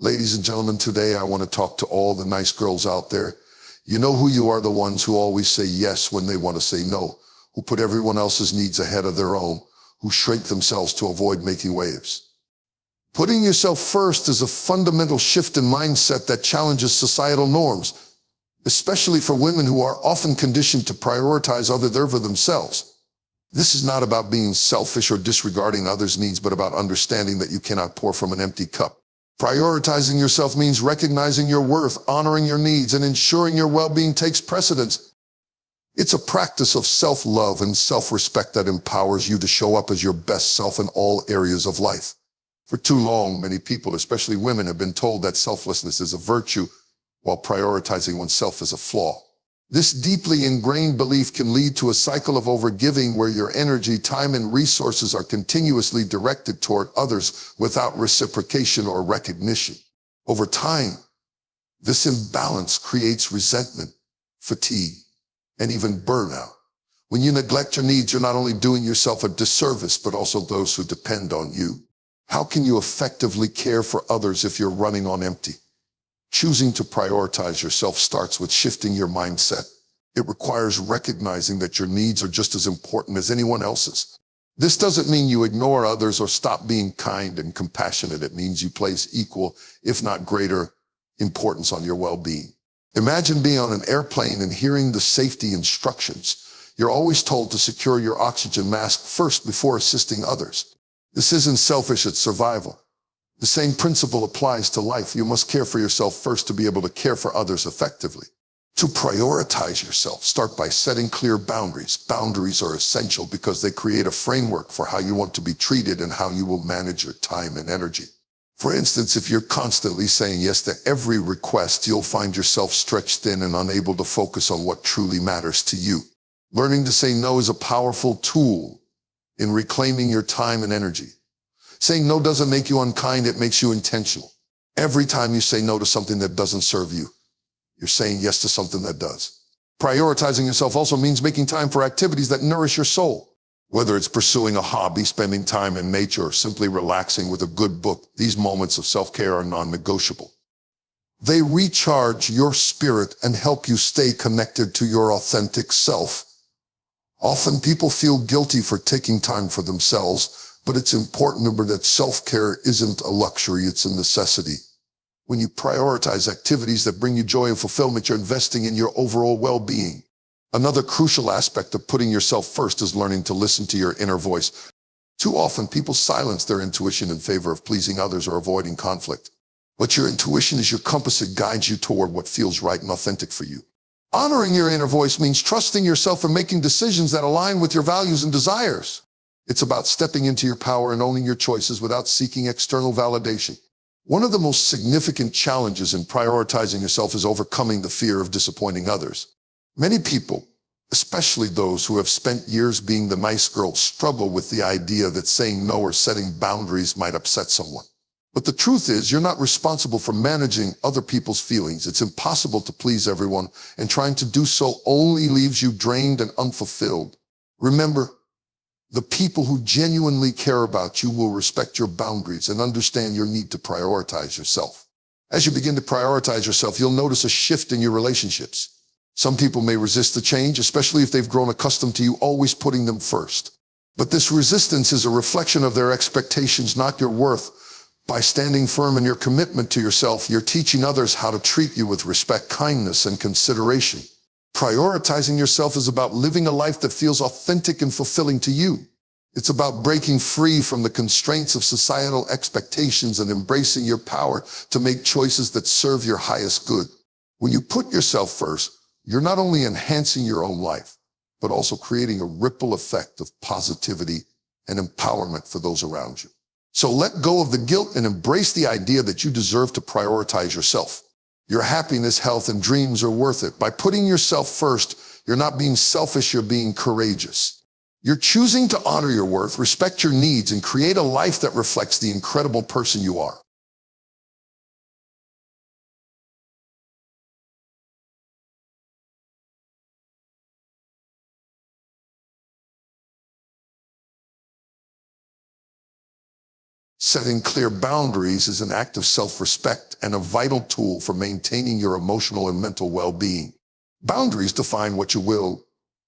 Ladies and gentlemen, today I want to talk to all the nice girls out there. You know who you are, the ones who always say yes when they want to say no, who put everyone else's needs ahead of their own, who shrink themselves to avoid making waves. Putting yourself first is a fundamental shift in mindset that challenges societal norms, especially for women who are often conditioned to prioritize others over themselves. This is not about being selfish or disregarding others' needs, but about understanding that you cannot pour from an empty cup. Prioritizing yourself means recognizing your worth, honoring your needs, and ensuring your well-being takes precedence. It's a practice of self-love and self-respect that empowers you to show up as your best self in all areas of life. For too long, many people, especially women, have been told that selflessness is a virtue, while prioritizing oneself is a flaw. This deeply ingrained belief can lead to a cycle of overgiving where your energy, time, and resources are continuously directed toward others without reciprocation or recognition. Over time, this imbalance creates resentment, fatigue, and even burnout. When you neglect your needs, you're not only doing yourself a disservice, but also those who depend on you. How can you effectively care for others if you're running on empty? Choosing to prioritize yourself starts with shifting your mindset. It requires recognizing that your needs are just as important as anyone else's. This doesn't mean you ignore others or stop being kind and compassionate. It means you place equal, if not greater, importance on your well-being. Imagine being on an airplane and hearing the safety instructions. You're always told to secure your oxygen mask first before assisting others. This isn't selfish, it's survival. The same principle applies to life. You must care for yourself first to be able to care for others effectively. To prioritize yourself, start by setting clear boundaries. Boundaries are essential because they create a framework for how you want to be treated and how you will manage your time and energy. For instance, if you're constantly saying yes to every request, you'll find yourself stretched thin and unable to focus on what truly matters to you. Learning to say no is a powerful tool in reclaiming your time and energy. Saying no doesn't make you unkind, it makes you intentional. Every time you say no to something that doesn't serve you, you're saying yes to something that does. Prioritizing yourself also means making time for activities that nourish your soul. Whether it's pursuing a hobby, spending time in nature, or simply relaxing with a good book, these moments of self-care are non-negotiable. They recharge your spirit and help you stay connected to your authentic self. Often people feel guilty for taking time for themselves, but it's important to remember that self-care isn't a luxury, it's a necessity. When you prioritize activities that bring you joy and fulfillment, you're investing in your overall well-being. Another crucial aspect of putting yourself first is learning to listen to your inner voice. Too often, people silence their intuition in favor of pleasing others or avoiding conflict. But your intuition is your compass. It guides you toward what feels right and authentic for you. Honoring your inner voice means trusting yourself and making decisions that align with your values and desires. It's about stepping into your power and owning your choices without seeking external validation. One of the most significant challenges in prioritizing yourself is overcoming the fear of disappointing others. Many people, especially those who have spent years being the nice girl, struggle with the idea that saying no or setting boundaries might upset someone. But the truth is, you're not responsible for managing other people's feelings. It's impossible to please everyone, and trying to do so only leaves you drained and unfulfilled. Remember, the people who genuinely care about you will respect your boundaries and understand your need to prioritize yourself. As you begin to prioritize yourself, you'll notice a shift in your relationships. Some people may resist the change, especially if they've grown accustomed to you always putting them first. But this resistance is a reflection of their expectations, not your worth. By standing firm in your commitment to yourself, you're teaching others how to treat you with respect, kindness, and consideration. Prioritizing yourself is about living a life that feels authentic and fulfilling to you. It's about breaking free from the constraints of societal expectations and embracing your power to make choices that serve your highest good. When you put yourself first, you're not only enhancing your own life, but also creating a ripple effect of positivity and empowerment for those around you. So let go of the guilt and embrace the idea that you deserve to prioritize yourself. Your happiness, health, and dreams are worth it. By putting yourself first, you're not being selfish, you're being courageous. You're choosing to honor your worth, respect your needs, and create a life that reflects the incredible person you are. Setting clear boundaries is an act of self-respect and a vital tool for maintaining your emotional and mental well-being. Boundaries define what you will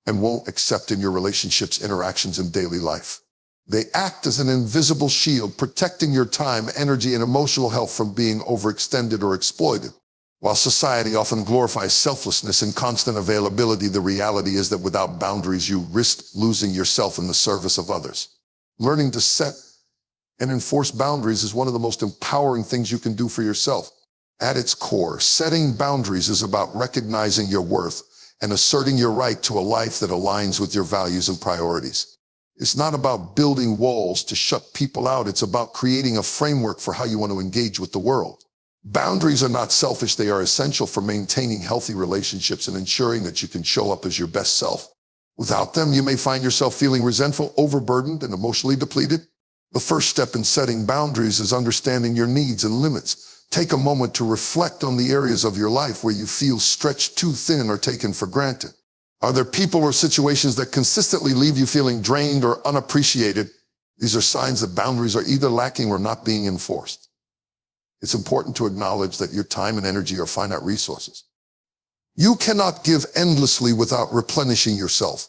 and won't accept in your relationships, interactions, and daily life. They act as an invisible shield, protecting your time, energy, and emotional health from being overextended or exploited. While society often glorifies selflessness and constant availability, the reality is that without boundaries, you risk losing yourself in the service of others. Learning to set and enforce boundaries is one of the most empowering things you can do for yourself. At its core, setting boundaries is about recognizing your worth and asserting your right to a life that aligns with your values and priorities. It's not about building walls to shut people out. It's about creating a framework for how you want to engage with the world. Boundaries are not selfish. They are essential for maintaining healthy relationships and ensuring that you can show up as your best self. Without them, you may find yourself feeling resentful, overburdened, and emotionally depleted. The first step in setting boundaries is understanding your needs and limits. Take a moment to reflect on the areas of your life where you feel stretched too thin or taken for granted. Are there people or situations that consistently leave you feeling drained or unappreciated? These are signs that boundaries are either lacking or not being enforced. It's important to acknowledge that your time and energy are finite resources. You cannot give endlessly without replenishing yourself.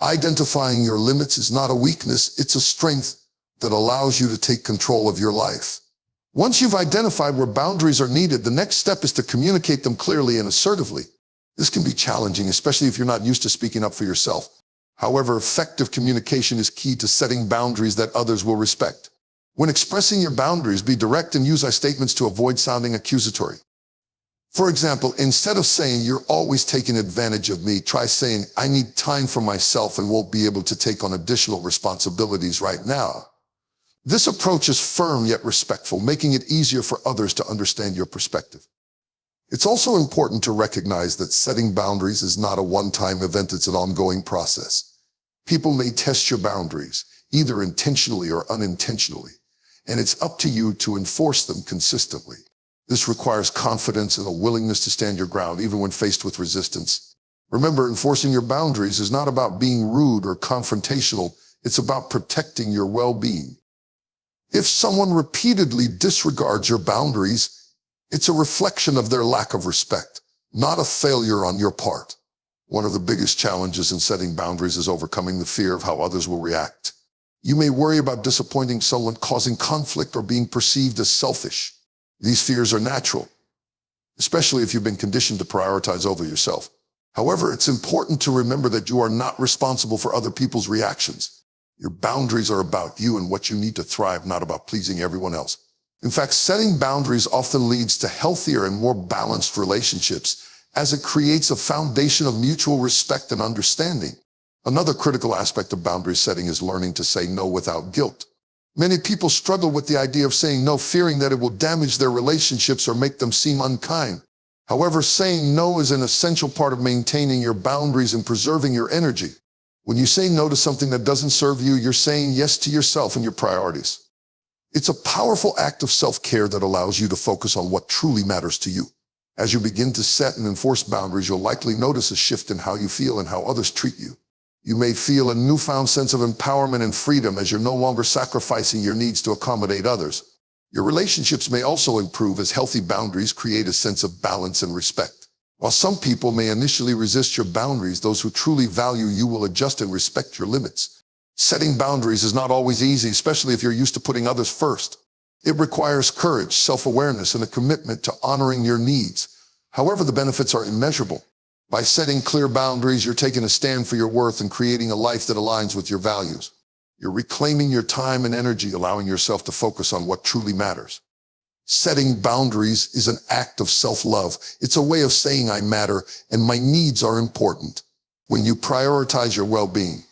Identifying your limits is not a weakness, it's a strength that allows you to take control of your life. Once you've identified where boundaries are needed, the next step is to communicate them clearly and assertively. This can be challenging, especially if you're not used to speaking up for yourself. However, effective communication is key to setting boundaries that others will respect. When expressing your boundaries, be direct and use I statements to avoid sounding accusatory. For example, instead of saying, "You're always taking advantage of me," try saying, "I need time for myself and won't be able to take on additional responsibilities right now." This approach is firm yet respectful, making it easier for others to understand your perspective. It's also important to recognize that setting boundaries is not a one-time event, it's an ongoing process. People may test your boundaries, either intentionally or unintentionally, and it's up to you to enforce them consistently. This requires confidence and a willingness to stand your ground, even when faced with resistance. Remember, enforcing your boundaries is not about being rude or confrontational, it's about protecting your well-being. If someone repeatedly disregards your boundaries, it's a reflection of their lack of respect, not a failure on your part. One of the biggest challenges in setting boundaries is overcoming the fear of how others will react. You may worry about disappointing someone, causing conflict, or being perceived as selfish. These fears are natural, especially if you've been conditioned to prioritize over yourself. However, it's important to remember that you are not responsible for other people's reactions. Your boundaries are about you and what you need to thrive, not about pleasing everyone else. In fact, setting boundaries often leads to healthier and more balanced relationships, as it creates a foundation of mutual respect and understanding. Another critical aspect of boundary setting is learning to say no without guilt. Many people struggle with the idea of saying no, fearing that it will damage their relationships or make them seem unkind. However, saying no is an essential part of maintaining your boundaries and preserving your energy. When you say no to something that doesn't serve you, you're saying yes to yourself and your priorities. It's a powerful act of self-care that allows you to focus on what truly matters to you. As you begin to set and enforce boundaries, you'll likely notice a shift in how you feel and how others treat you. You may feel a newfound sense of empowerment and freedom as you're no longer sacrificing your needs to accommodate others. Your relationships may also improve as healthy boundaries create a sense of balance and respect. While some people may initially resist your boundaries, those who truly value you will adjust and respect your limits. Setting boundaries is not always easy, especially if you're used to putting others first. It requires courage, self-awareness, and a commitment to honoring your needs. However, the benefits are immeasurable. By setting clear boundaries, you're taking a stand for your worth and creating a life that aligns with your values. You're reclaiming your time and energy, allowing yourself to focus on what truly matters. Setting boundaries is an act of self-love. It's a way of saying I matter and my needs are important. When you prioritize your well-being,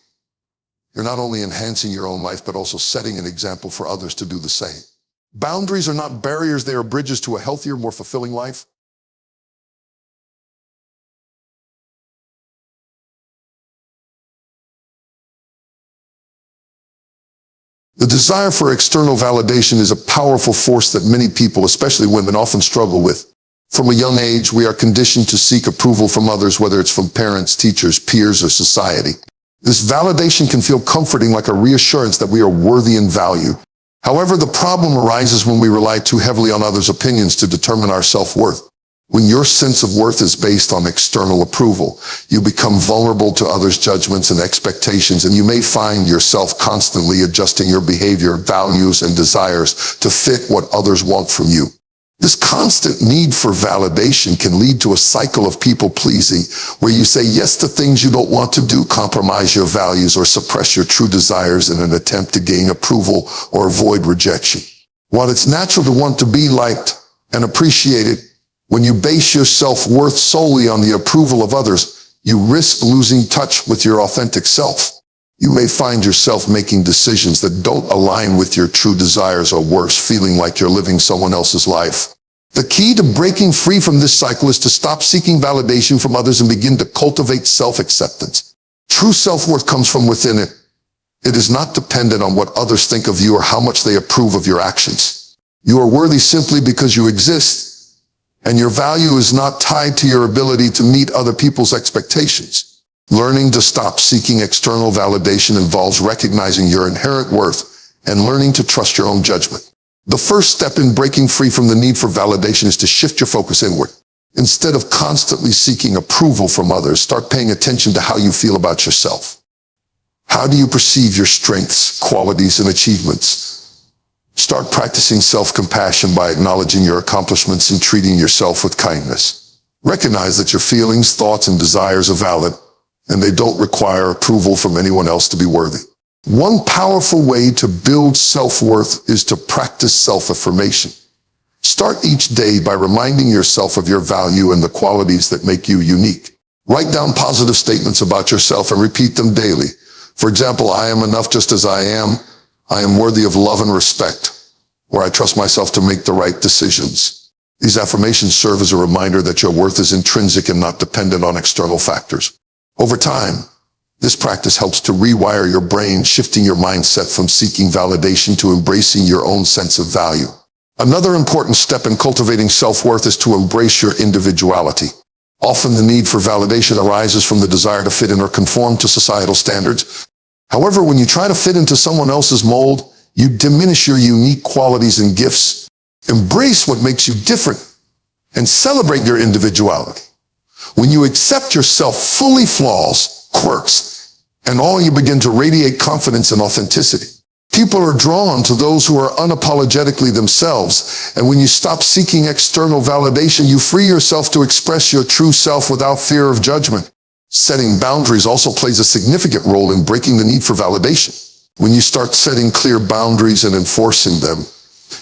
you're not only enhancing your own life, but also setting an example for others to do the same. Boundaries are not barriers, they are bridges to a healthier, more fulfilling life. The desire for external validation is a powerful force that many people, especially women, often struggle with. From a young age, we are conditioned to seek approval from others, whether it's from parents, teachers, peers, or society. This validation can feel comforting, like a reassurance that we are worthy and valued. However, the problem arises when we rely too heavily on others' opinions to determine our self-worth. When your sense of worth is based on external approval, you become vulnerable to others' judgments and expectations, and you may find yourself constantly adjusting your behavior, values, and desires to fit what others want from you. This constant need for validation can lead to a cycle of people-pleasing, where you say yes to things you don't want to do, compromise your values, or suppress your true desires in an attempt to gain approval or avoid rejection. While it's natural to want to be liked and appreciated, when you base your self-worth solely on the approval of others, you risk losing touch with your authentic self. You may find yourself making decisions that don't align with your true desires, or worse, feeling like you're living someone else's life. The key to breaking free from this cycle is to stop seeking validation from others and begin to cultivate self-acceptance. True self-worth comes from within it. It is not dependent on what others think of you or how much they approve of your actions. You are worthy simply because you exist, and your value is not tied to your ability to meet other people's expectations. Learning to stop seeking external validation involves recognizing your inherent worth and learning to trust your own judgment. The first step in breaking free from the need for validation is to shift your focus inward. Instead of constantly seeking approval from others, start paying attention to how you feel about yourself. How do you perceive your strengths, qualities, and achievements? Start practicing self-compassion by acknowledging your accomplishments and treating yourself with kindness. Recognize that your feelings, thoughts, and desires are valid, and they don't require approval from anyone else to be worthy. One powerful way to build self-worth is to practice self-affirmation. Start each day by reminding yourself of your value and the qualities that make you unique. Write down positive statements about yourself and repeat them daily. For example, I am enough just as I am. I am worthy of love and respect, or I trust myself to make the right decisions. These affirmations serve as a reminder that your worth is intrinsic and not dependent on external factors. Over time, this practice helps to rewire your brain, shifting your mindset from seeking validation to embracing your own sense of value. Another important step in cultivating self-worth is to embrace your individuality. Often the need for validation arises from the desire to fit in or conform to societal standards. However, when you try to fit into someone else's mold, you diminish your unique qualities and gifts. Embrace what makes you different and celebrate your individuality. When you accept yourself fully, flaws, quirks, and all, you begin to radiate confidence and authenticity. People are drawn to those who are unapologetically themselves, and when you stop seeking external validation, you free yourself to express your true self without fear of judgment. Setting boundaries also plays a significant role in breaking the need for validation. When you start setting clear boundaries and enforcing them,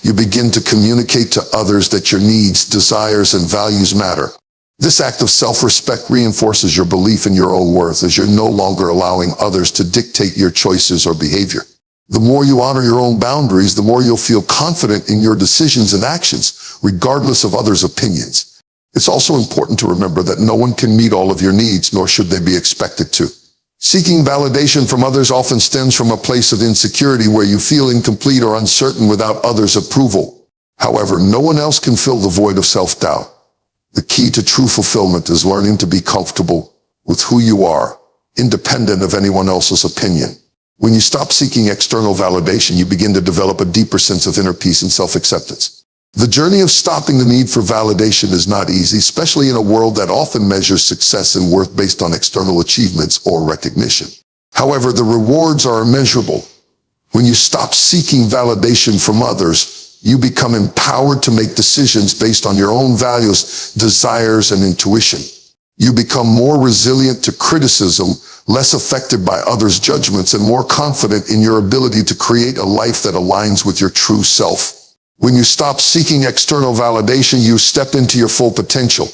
you begin to communicate to others that your needs, desires, and values matter. This act of self-respect reinforces your belief in your own worth, as you're no longer allowing others to dictate your choices or behavior. The more you honor your own boundaries, the more you'll feel confident in your decisions and actions, regardless of others' opinions. It's also important to remember that no one can meet all of your needs, nor should they be expected to. Seeking validation from others often stems from a place of insecurity, where you feel incomplete or uncertain without others' approval. However, no one else can fill the void of self-doubt. The key to true fulfillment is learning to be comfortable with who you are, independent of anyone else's opinion. When you stop seeking external validation, you begin to develop a deeper sense of inner peace and self-acceptance. The journey of stopping the need for validation is not easy, especially in a world that often measures success and worth based on external achievements or recognition. However, the rewards are immeasurable. When you stop seeking validation from others, you become empowered to make decisions based on your own values, desires, and intuition. You become more resilient to criticism, less affected by others' judgments, and more confident in your ability to create a life that aligns with your true self. When you stop seeking external validation, you step into your full potential.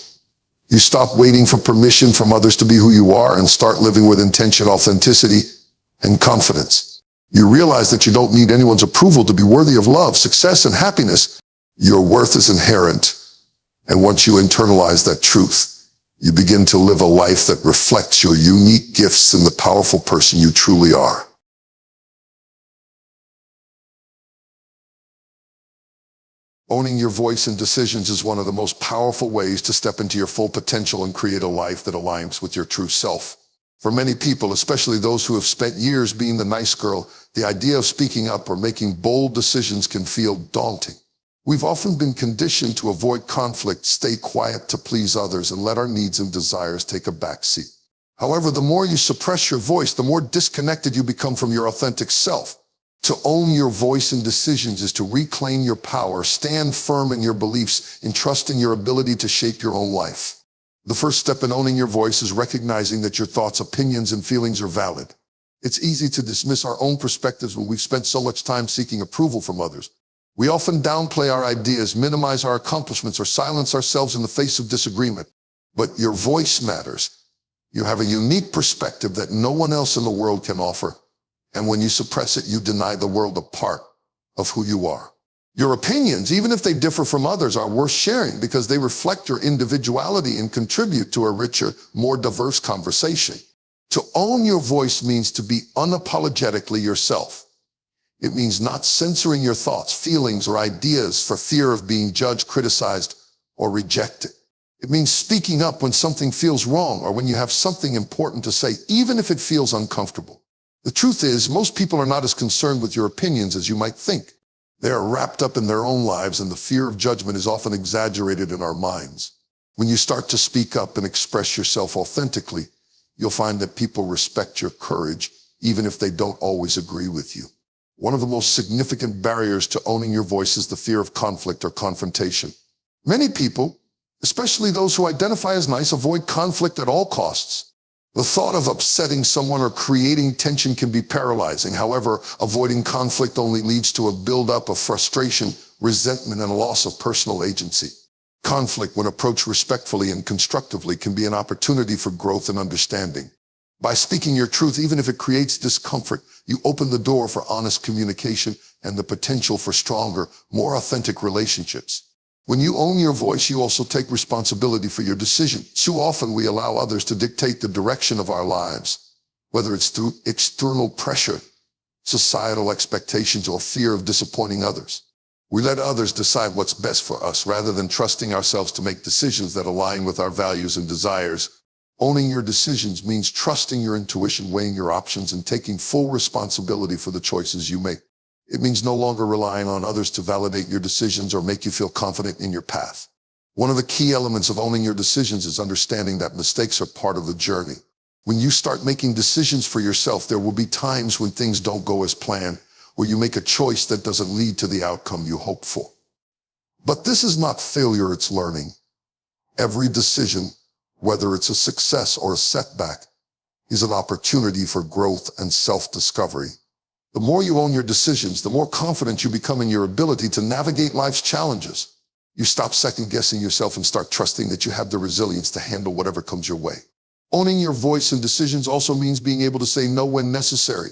You stop waiting for permission from others to be who you are and start living with intention, authenticity, and confidence. You realize that you don't need anyone's approval to be worthy of love, success, and happiness. Your worth is inherent. And once you internalize that truth, you begin to live a life that reflects your unique gifts and the powerful person you truly are. Owning your voice and decisions is one of the most powerful ways to step into your full potential and create a life that aligns with your true self. For many people, especially those who have spent years being the nice girl, the idea of speaking up or making bold decisions can feel daunting. We've often been conditioned to avoid conflict, stay quiet to please others, and let our needs and desires take a backseat. However, the more you suppress your voice, the more disconnected you become from your authentic self. To own your voice and decisions is to reclaim your power, stand firm in your beliefs, and trust in your ability to shape your own life. The first step in owning your voice is recognizing that your thoughts, opinions, and feelings are valid. It's easy to dismiss our own perspectives when we've spent so much time seeking approval from others. We often downplay our ideas, minimize our accomplishments, or silence ourselves in the face of disagreement. But your voice matters. You have a unique perspective that no one else in the world can offer. And when you suppress it, you deny the world a part of who you are. Your opinions, even if they differ from others, are worth sharing because they reflect your individuality and contribute to a richer, more diverse conversation. To own your voice means to be unapologetically yourself. It means not censoring your thoughts, feelings, or ideas for fear of being judged, criticized, or rejected. It means speaking up when something feels wrong or when you have something important to say, even if it feels uncomfortable. The truth is, most people are not as concerned with your opinions as you might think. They are wrapped up in their own lives, and the fear of judgment is often exaggerated in our minds. When you start to speak up and express yourself authentically, you'll find that people respect your courage, even if they don't always agree with you. One of the most significant barriers to owning your voice is the fear of conflict or confrontation. Many people, especially those who identify as nice, avoid conflict at all costs. The thought of upsetting someone or creating tension can be paralyzing. However, avoiding conflict only leads to a buildup of frustration, resentment, and a loss of personal agency. Conflict, when approached respectfully and constructively, can be an opportunity for growth and understanding. By speaking your truth, even if it creates discomfort, you open the door for honest communication and the potential for stronger, more authentic relationships. When you own your voice, you also take responsibility for your decisions. Too often we allow others to dictate the direction of our lives, whether it's through external pressure, societal expectations, or fear of disappointing others. We let others decide what's best for us rather than trusting ourselves to make decisions that align with our values and desires. Owning your decisions means trusting your intuition, weighing your options, and taking full responsibility for the choices you make. It means no longer relying on others to validate your decisions or make you feel confident in your path. One of the key elements of owning your decisions is understanding that mistakes are part of the journey. When you start making decisions for yourself, there will be times when things don't go as planned, where you make a choice that doesn't lead to the outcome you hoped for. But this is not failure, it's learning. Every decision, whether it's a success or a setback, is an opportunity for growth and self-discovery. The more you own your decisions, the more confident you become in your ability to navigate life's challenges. You stop second-guessing yourself and start trusting that you have the resilience to handle whatever comes your way. Owning your voice and decisions also means being able to say no when necessary.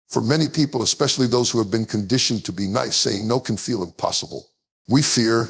For many people, especially those who have been conditioned to be nice, saying no can feel impossible. We fear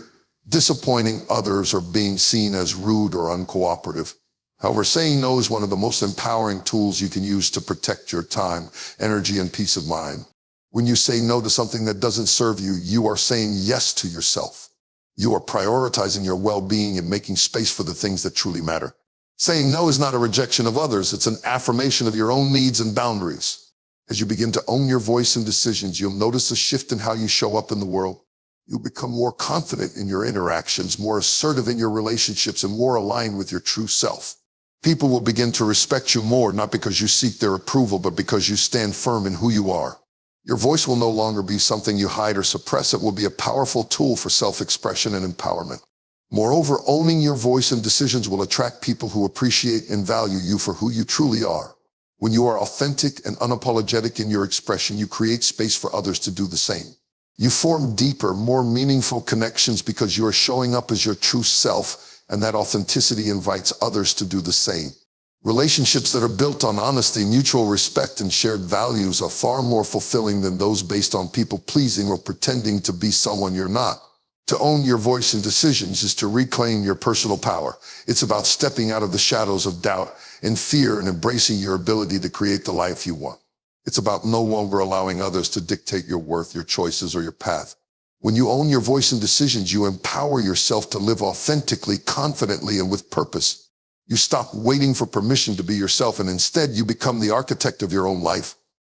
disappointing others or being seen as rude or uncooperative. However, saying no is one of the most empowering tools you can use to protect your time, energy, and peace of mind. When you say no to something that doesn't serve you, you are saying yes to yourself. You are prioritizing your well-being and making space for the things that truly matter. Saying no is not a rejection of others, it's an affirmation of your own needs and boundaries. As you begin to own your voice and decisions, you'll notice a shift in how you show up in the world. You'll become more confident in your interactions, more assertive in your relationships, and more aligned with your true self. People will begin to respect you more, not because you seek their approval, but because you stand firm in who you are. Your voice will no longer be something you hide or suppress. It will be a powerful tool for self-expression and empowerment. Moreover, owning your voice and decisions will attract people who appreciate and value you for who you truly are. When you are authentic and unapologetic in your expression, you create space for others to do the same. You form deeper, more meaningful connections because you are showing up as your true self, and that authenticity invites others to do the same. Relationships that are built on honesty, mutual respect, and shared values are far more fulfilling than those based on people-pleasing or pretending to be someone you're not. To own your voice and decisions is to reclaim your personal power. It's about stepping out of the shadows of doubt and fear and embracing your ability to create the life you want. It's about no longer allowing others to dictate your worth, your choices, or your path. When you own your voice and decisions, you empower yourself to live authentically, confidently, and with purpose. You stop waiting for permission to be yourself, and instead you become the architect of your own life.